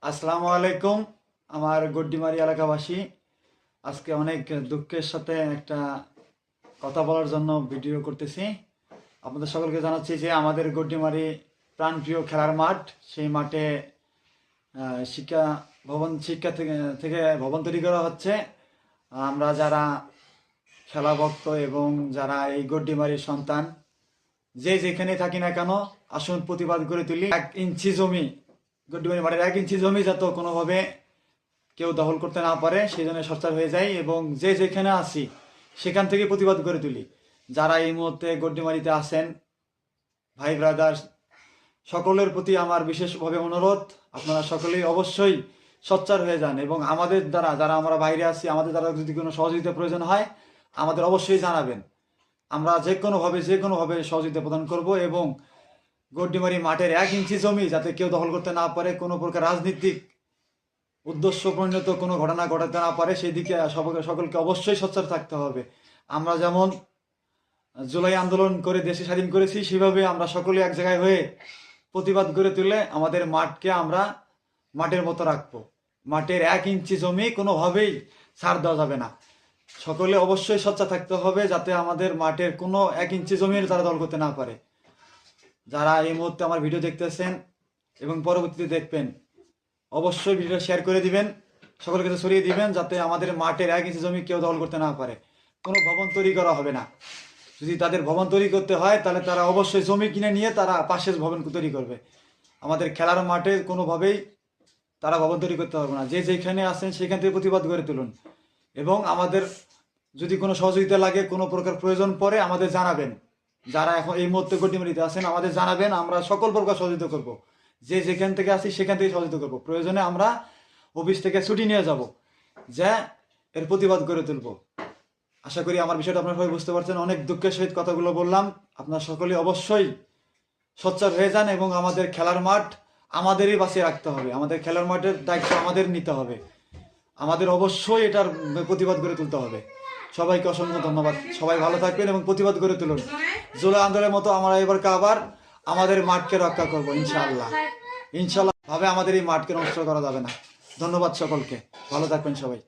আসসালামু আলাইকুম আমার গড্ডিমারি এলাকাবাসী। আজকে অনেক দুঃখের সাথে একটা কথা বলার জন্য ভিডিও করতেছি। আপনাদের সকলকে জানাচ্ছি যে আমাদের গড্ডিমারি প্রাণপ্রিয় খেলার মাঠ, সেই মাঠে শিক্ষা থেকে থেকে ভবন তৈরি করা হচ্ছে। আমরা যারা খেলা ভক্ত এবং যারা এই গড্ডিমারির সন্তান, যে যেখানে থাকি না কেন, আসুন প্রতিবাদ করে তুলি। 1 ইঞ্চি জমি, গড্ডিমারি মাঠের 1 ইঞ্চি জমি যাতে কোনোভাবে কেউ দখল করতে না পারে, সেই জন্য সোচ্চার হয়ে যায় এবং যে যেখানে আছি সেখান থেকে প্রতিবাদ করে তুলি। যারা এই মুহূর্তে গড্ডিমারিতে আছেন, ভাই ব্রাদার, সকলের প্রতি আমার বিশেষভাবে অনুরোধ, আপনারা সকলেই অবশ্যই সোচ্চার হয়ে যান এবং আমাদের দ্বারা, যারা আমরা বাইরে আছি, আমাদের দ্বারা যদি কোনো সহযোগিতা প্রয়োজন হয় আমাদের অবশ্যই জানাবেন। আমরা যে কোনোভাবে সহযোগিতা প্রদান করব এবং গড্ডিমারি মাঠের 1 ইঞ্চি জমি যাতে কেউ দখল করতে না পারে, কোনো প্রকার রাজনীতিক উদ্দেশ্য পরিণত কোনো ঘটনা ঘটাতে না পারে, সেই দিকে সকলকে অবশ্যই সোচ্চার থাকতে হবে। আমরা যেমন জুলাই আন্দোলন করে দেশে স্বাধীন করেছি, সেভাবে আমরা সকলে এক জায়গায় হয়ে প্রতিবাদ করে তুলে আমাদের মাঠকে আমরা মাঠের মতো রাখবো। মাঠের 1 ইঞ্চি জমি কোনোভাবেই ছাড় দেওয়া যাবে না। সকলে অবশ্যই সোচ্চার থাকতে হবে যাতে আমাদের মাঠের কোনো 1 ইঞ্চি জমির তারা দখল করতে না পারে। যারা এই মুহূর্তে আমার ভিডিও দেখতেছেন এবং পরবর্তীতে দেখবেন, অবশ্যই ভিডিও শেয়ার করে দিবেন, সকলের কাছে ছড়িয়ে দিবেন যাতে আমাদের মাঠের 1 ইঞ্চি জমি কেউ দখল করতে না পারে। কোনো ভবন তৈরি করা হবে না। যদি তাদের ভবন তৈরি করতে হয় তাহলে তারা অবশ্যই জমি কিনে নিয়ে তারা পাশের ভবন তৈরি করবে। আমাদের খেলার মাঠে কোনোভাবেই তারা ভবন তৈরি করতে পারবে না। যে যেখানে আছেন সেখান থেকে প্রতিবাদ করে তুলুন এবং আমাদের যদি কোনো সহযোগিতা লাগে, কোনো প্রকার প্রয়োজন পড়ে আমাদের জানাবেন। যারা এখন এই মুহূর্তে গড্ডিমারিতে আছেন আমাদের জানাবেন, আমরা সকল প্রকার সহযোগিতা করব। যে যেখান থেকে আসি সেখান থেকে সহযোগিতা করব। প্রয়োজনে আমরা অফিস থেকে ছুটি নিয়ে যাব, যে এর প্রতিবাদ করে তুলব। আশা করি আমার বিষয়টা আপনারা সবাই বুঝতে পারছেন। অনেক দুঃখের সহিত কথাগুলো বললাম। আপনারা সকলে অবশ্যই সোচ্চার হয়ে যান এবং আমাদের খেলার মাঠ আমাদেরই বাঁচিয়ে রাখতে হবে। আমাদের খেলার মাঠের দায়িত্ব আমাদের নিতে হবে। আমাদের অবশ্যই এটার প্রতিবাদ করে তুলতে হবে। সবাইকে অসংখ্য ধন্যবাদ। সবাই ভালো থাকবেন এবং প্রতিবাদ করে তুলুন। জুলাই আন্দোলনের মতো আমরা এবারকে আবার আমাদের মাঠকে রক্ষা করব ইনশাআল্লাহ। ইনশাআল্লাহ ভাবে আমাদের এই মাঠকে নষ্ট করা যাবে না। ধন্যবাদ সকলকে, ভালো থাকবেন সবাই।